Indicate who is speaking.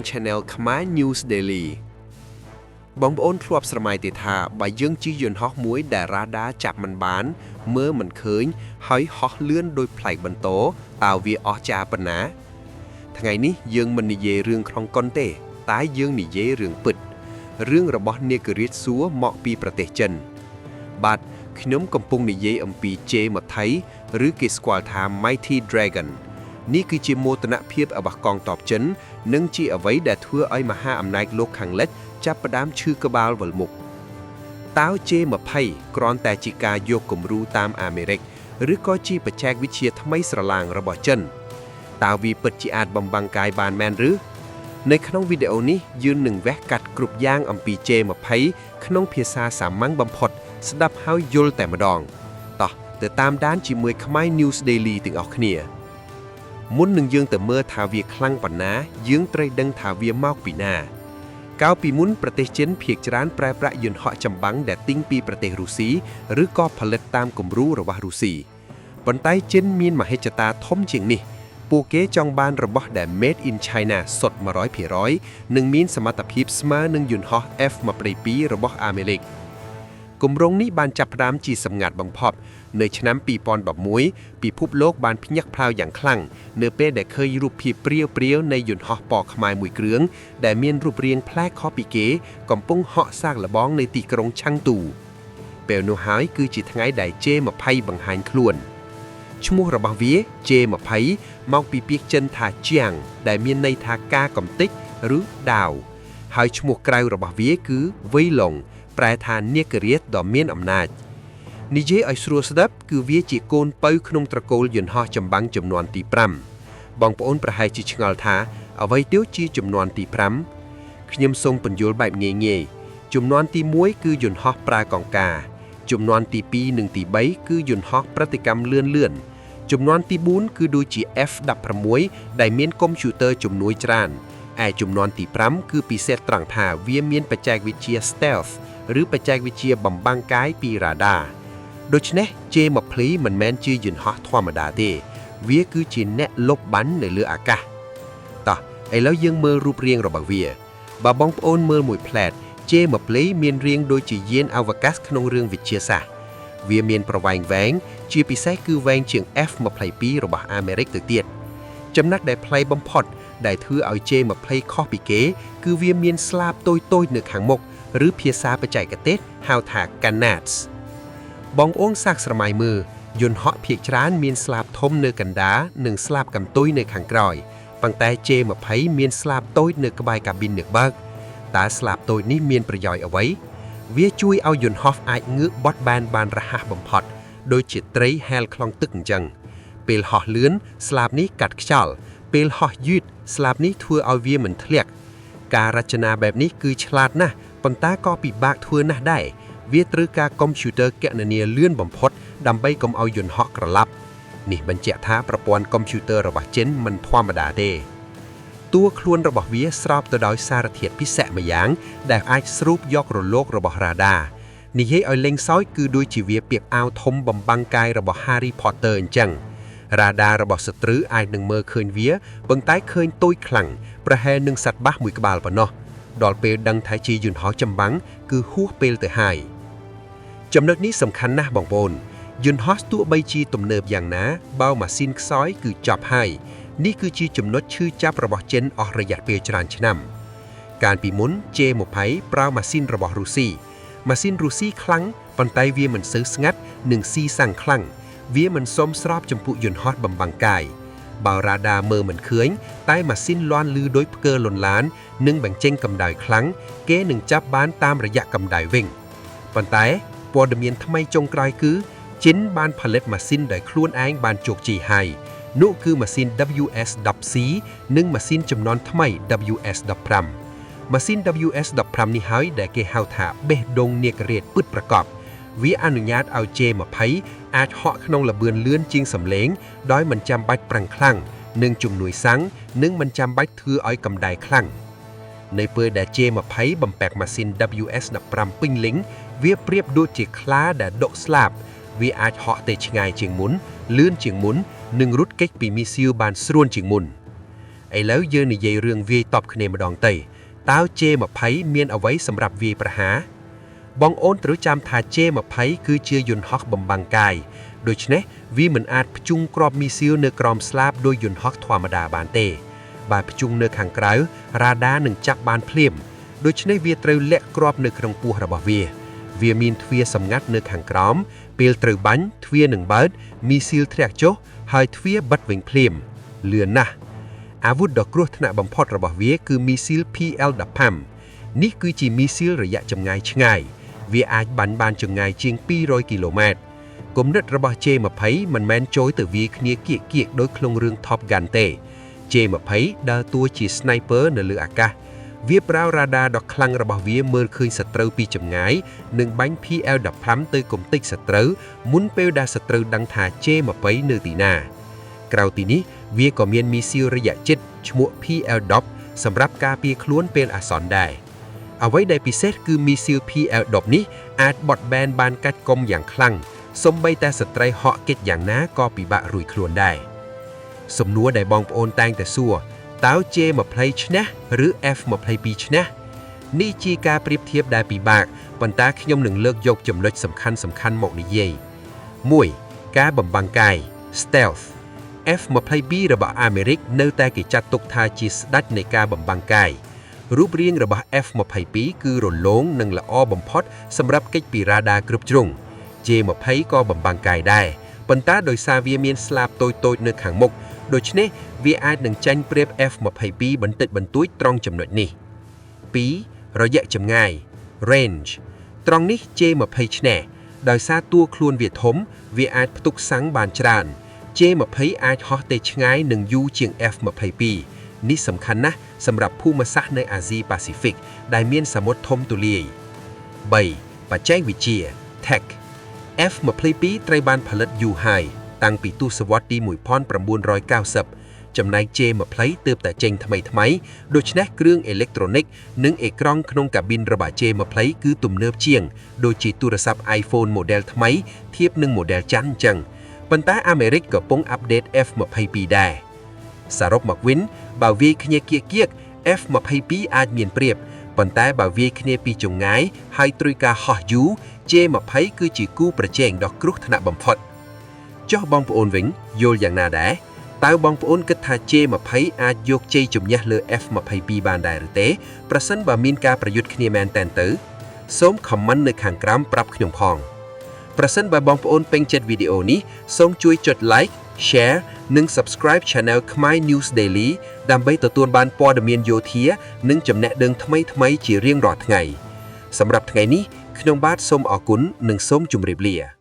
Speaker 1: Channel Khmer News Daily បងប្អូនធ្លាប់ស្រមៃទេថាបើយើងជិះយន្តហោះមួយដែលរ៉ាដាចាប់មិនបានមើលមិនឃើញហើយហោះលឿនដោយប្លែកបន្ទោតើវាអស្ចារ្យប៉ុណ្ណាថ្ងៃនេះយើងមិននិយាយរឿងក្នុងកុនទេតែយើងនិយាយរឿងពិតរឿងរបស់នាគរាជសួរមកពីប្រទេសចិនបាទខ្ញុំកំពុងនិយាយអំពី J20 ឬគេស្គាល់ថា Mighty Dragon នេះគឺជាមោទនភាពរបស់កងទ័ពចិននិងជាអ្វីដែលធ្វើឲ្យមហាអំណាចលោកខាងលិចចាប់ផ្ដើមឈឺក្បាលវិលមុខតើ J20 គ្រាន់តែជាការយកគំរូតាមអាមេរិកឬក៏ជាបច្ចេកវិទ្យាថ្មីស្រឡាងរបស់ចិនតើវាពិតជាអាចបំបាំងកាយបានមែនឬនៅក្នុងវីដេអូនេះយើងនឹងវះកាត់គ្រប់យ៉ាងអំពី J20 ក្នុងភាសាសាមញ្ញបំផុតស្ដាប់ហើយយល់តែម្ដងតោះទៅតាមដានជាមួយខ្មែរ News Daily ទាំងអស់គ្នាមុននឹងយើងទៅមើលថាវាខ្លាំងប៉ុណ្ណាយើងត្រូវដឹងថាវាមកពីណាកាលពីមុនប្រទេសចិនភាគច្រើនប្រើប្រាស់យន្តហោះចម្បាំងដែលទិញពីប្រទេសរុស្ស៊ីឬក៏ផលិតតាមគំរូរបស់រុស្ស៊ីប៉ុន្តែចិនមានមហិច្ឆតាធំជាងនេះពួកគេចង់បានរបស់ដែល Made in China សុទ្ធ 100% និងមានសមត្ថភាពស្មើនឹងយន្តហោះ F-22 របស់អាមេរិកគម្រោងនេះបានចាប់ផ្ដើមជាសម្ងាត់បំផុតនៅឆ្នាំ2011ពិភពលោកបានភ្ញាក់ផ្អើលយ៉ាងខ្លាំងនៅពេលដែលឃើញរូបភាពព្រាវៗនៃយន្តហោះពណ៌ខ្មៅមួយគ្រឿងដែលមានរូបរាងប្លែកខុសពីគេកំពុងហក់សាកល្បងនៅទីក្រុងឆាំងទូពេលនោះហើយគឺជាថ្ងៃដែល J20 បង្ហាញខ្លួនឈ្មោះរបស់វា J20 មកពីពាក្យចិនថាជាងដែលមានន័យថាការកំទេចឬដាវហើយឈ្មោះក្រៅរបស់វាគឺវៃឡុងប្រែថានាគរាជដ៏មានអំណាចនិយាយឲ្យស្រួលស្ដាប់គឺវាជាកូនពៅក្នុងត្រកូលយន្តហោះចម្បាំងចំនួនទី5បងប្អូនប្រហែលជាឆ្ងល់ថាអ្វីទៅជាចំនួនទី5ខ្ញុំសូមពន្យល់បែបងាយៗចំនួនទី1គឺយន្តហោះប្រើកង្ការចំនួនទី2និងទី3គឺយន្តហោះប្រតិកម្មលឿនចំនួនទី4គឺដូចជា F-16 ដែលមានកុំព្យូទ័រជំនួយច្រើនឯចំនួនទី5គឺពិសេសត្រង់ថាវាមានបច្ចេកវិទ្យា Stealth ឬបច្ចេកវិទ្យាបំបាំងកាយពីរ៉ាដាដូច្នេះ J20 មិនមែនជាយន្តហោះធម្មតាទេវាគឺជាអ្នកលុបបាញ់នៅលើអាកាសតោះឥឡូវយើងមើលរូបរាងរបស់វាបើបងប្អូនមើលមួយផ្លែត J20 មានរាងដូចជាយានអវកាសក្នុងរឿងវិទ្យាសាស្ត្រវាមានប្រវែងវែងជាពិសេសគឺវែងជាង F-22 របស់អាមេរិកទៅទៀតចំណុចដែលប្លែកបំផុតដែលធ្វើឲ្យ J20 ខុសពីគេគឺវាមានស្លាបតូចៗនៅខាងមុខឬភាសាបច្ចេកទេសហៅថា Canards បងប្អូនសាកស្រមៃមើលយន្តហោះភាគច្រើនមានស្លាបធំនៅកណ្ដាលនិងស្លាបកន្ទុយនៅខាងក្រោយប៉ុន្តែ J20 មានស្លាបតូចនៅក្បែរកាប៊ីនអ្នកបើកតើស្លាបតូចនេះមានប្រយោជន៍អ្វីវាជួយឲ្យយន្តហោះអាចងើបបត់បែនបានរហ័សបំផុតដូចជាត្រីហែលខ្លងទឹកអញ្ចឹងពេលហោះលឿនស្លាបនេះកាត់ខ្យល់ពេលហោះយឺតស្លាបនេះធ្វើឲ្យវាមិនធ្លាក់ការរចនាបែបនេះគឺឆ្លាតណាស់ប៉ុន្តែក៏ពិបាកធ្វើណាស់ដែរវាត្រូវការកុំព្យូទ័រគណនាលឿនបំផុតដើម្បីកុំឲ្យយន្តហោះក្រឡាប់នេះបញ្ជាក់ថាប្រព័ន្ធកុំព្យូទ័ររបស់ចិនមិនធម្មតាទេតួខ្លួនរបស់វាស្រោបទៅដោយសារធាតុពិសេសម្យ៉ាងដែលអាចស្រូបយករលករបស់រ៉ាដានិយាយឲ្យលេងសើចគឺដូចជាវាពាក់អាវធំបំបាំងកាយរបស់ Harry Potter អញ្ចឹងរ៉ាដារបស់សត្រូវអាចនឹងមើលឃើញវាប៉ុន្តែឃើញតូចខ្លាំងប្រហែលនឹងសត្វបាសមួយក្បាលប៉ុណ្ណោះដល់ពេលដឹងថាជាយន្តហោះចម្បាំងគឺហួសពេលទៅហើយចំណុចនេះសំខាន់ណាស់បងប្អូនយន្តហោះទោះបីជាទំនើបយ៉ាងណាបើម៉ាស៊ីនខ្សោយគឺចប់ហើយនេះគឺជាចំណុចឈឺចាប់របស់ចិនអស់រយៈពេលច្រើនឆ្នាំកាលពីមុន J20 ប្រើម៉ាស៊ីនរបស់រុស្ស៊ីម៉ាស៊ីនរុស្ស៊ីខ្លាំងប៉ុន្តែវាមិនសូវស្ងាត់និងស៊ីសាំងខ្លាំងវាមិនសមស្របចំពោះយន្តហោះបំបាំងកាយបើរ៉ាដាមើលមិនឃើញតែម៉ាស៊ីនលាន់ឮដោយផ្គើលន់ឡាននិងបញ្ចេញកម្ដៅខ្លាំងគេនឹងចាប់បានតាមរយៈកម្ដៅវិញប៉ុន្តែព័ត៌មានថ្មីចុងក្រោយគឺចិនបានផលិតម៉ាស៊ីនដែលខ្លួនឯងបានជោគជ័យហើយនោះគឺម៉ាស៊ីន WS-10C និងម៉ាស៊ីនចំនួនថ្មី WS-15 ម៉ាស៊ីន WS-15 នេះហើយដែលគេហៅថាបេះដូងនាគរាជពិតប្រាកដវាអនុញ្ញាតឲ្យ J20 អាចហក់ក្នុងល្បឿនលឿនជាងសំឡេងដោយមិនចាំបាច់ប្រឹងខ្លាំងនិងជំនួយសាំងនិងមិនចាំបាច់ធ្វើឲ្យកម្ដៅខ្លាំងនៅពេលដែល J20 បំពាក់ម៉ាស៊ីន WS-15 ពេញលេញវាប្រៀបដូចជាខ្លាដែលដកស្លាបវាអាចហក់ទៅឆ្ងាយជាងមុនលឿនជាងមុននិងរត់គេចពីមីស៊ីលបានស្រួលជាងមុន ឥឡូវយើងនិយាយរឿងវាយតបគ្នាម្ដងទៅតើ J20 មានអ្វីសម្រាប់វាយប្រហារបងអូនត្រូវចាំថា J20 គឺជាយន្តហោះបំបាំងកាយដូច្នេះវាមិនអាចព្យួងគ្រាប់មីស៊ីលនៅក្រោមស្លាបដោយយន្តហោះធម្មតាបានទេបើព្យួងនៅខាងក្រៅរ៉ាដានឹងចាប់បានភ្លាមដូច្នេះវាត្រូវលាក់គ្រាប់នៅក្នុងពោះរបស់វាមានទ្វារសម្ងាត់នៅខាងក្រោមពេលត្រូវបាញ់ទ្វារនឹងបើកមីស៊ីលធ្លាក់ចុះហើយទ្វារបិទវិញភ្លាមលឿនណាស់អាវុធដ៏គ្រោះថ្នាក់បំផុតរបស់វាគឺមីស៊ីល PL-15 នេះគឺជាមីស៊ីលរយៈចម្ងាយឆ្ងាយវាអាចបាញ់បានចម្ងាយជាង200គីឡូម៉ែត្រគំនិតរបស់ J20 មិនមែនចូលទៅវាយគ្នាគៀកៗដោយក្នុងរឿង Top Gun ទេ J20 ដើរតួជា Sniper នៅលើអាកាសវាប្រើរ៉ាដាដ៏ខ្លាំងរបស់វាមើលឃើញសត្រូវពីចម្ងាយនិងបាញ់ PL-15 ទៅគំតិចសត្រូវមុនពេលដែលសត្រូវដឹងថា J20 នៅទីណាក្រៅពីនេះវាក៏មានមីស៊ីលរយៈជិតឈ្មោះ PL-10 សម្រាប់ការពារខ្លួនពេលអាសន្នដែរអ្វីដែលពិសេសគឺមីស៊ីល PL-10 នេះអាចបត់បែនបានកាច់កុំយ៉ាងខ្លាំងសូម្បីតែស្ត្រីហក់គេចយ៉ាងណាក៏ពិបាករួចខ្លួនដែរសំណួរដែលបងប្អូនតែងតែសួរតើ J20 ឈ្នះឬ F22 ឈ្នះនេះជាការប្រៀបធៀបដែលពិបាកប៉ុន្តែខ្ញុំនឹងលើកយកចំណុចសំខាន់មកនិយាយ 1. ការបំបាំងកាយ Stealth F22 របស់អាមេរិកនៅតែគេចាត់ទុកថាជាស្ដេចនៃការបំបាំងកាយរូបរាងរបស់ F22 គឺរលោងនិងល្អបំផុតសម្រាប់គេចពីរ៉ាដាគ្រប់ជ្រុង J20 ក៏បំបាំងកាយដែរប៉ុន្តែដោយសារវាមានស្លាបតូចៗនៅខាងមុខដូច្នេះវាអាចនឹងចាញ់ប្រៀប F22 បន្តិចបន្តួចត្រង់ចំណុចនេះ 2. រយៈចម្ងាយ Range ត្រង់នេះ J20 ឈ្នះដោយសារតួខ្លួនវាធំវាអាចផ្ទុកសាំងបានច្រើន J20 អាចហោះទៅឆ្ងាយនិងយូរជាង F22 នេះសំខាន់ណាស់សម្រាប់ភូមិសាស្ត្រនៅអាស៊ីប៉ាស៊ីហ្វិកដែលមានសមុទ្រធំទូលាយ 3. បច្ចេកវិទ្យា Tech F22 ត្រូវបានផលិតយូរហើយតាំងពីទសវត្សរ៍ទី 1990 ចំណែក J20 ទើបតែចេញថ្មីដូច្នេះគ្រឿងអេឡិចត្រូនិកនិងអេក្រង់ក្នុងកាប៊ីនរបស់ J20 គឺទំនើបជាងដូចជាទូរស័ព្ទ iPhone ម៉ូដែលថ្មីធៀបនឹងម៉ូដែលចាន់អញ្ចឹងប៉ុន្តែអាមេរិកកំពុងអាប់ដេត F22 ដែរសរុបមកវិញបើវាយគ្នាគៀកៗ F22 អាចមានប្រៀបប៉ុន្តែបើវាយគ្នាពីចម្ងាយហើយត្រូវការហោះយូរ J20 គឺជាគូប្រជែងដ៏គ្រោះថ្នាក់បំផុតចុះបងប្អូនវិញយល់យ៉ាងណាដែរតើបងប្អូនគិតថា J20 អាចយកជ័យជំនះលើ F22 បានដែរឬទេប្រសិនបើមានការប្រយុទ្ធគ្នាមែនទែនទៅសូម comment នៅខាងក្រោមប្រាប់ខ្ញុំផងប្រសិនបើបងប្អូនពេញចិត្តវីដេអូនេះសូមជួយចុច like share និង subscribe Channel Khmer News Daily ដើម្បីទទួលបានព័ត៌មានយោធានិងចំណេះដឹងថ្មីៗជារៀងរាល់ថ្ងៃសម្រាប់ថ្ងៃនេះខ្ញុំបាទសូមអរគុណនិងសូមជម្រាបលា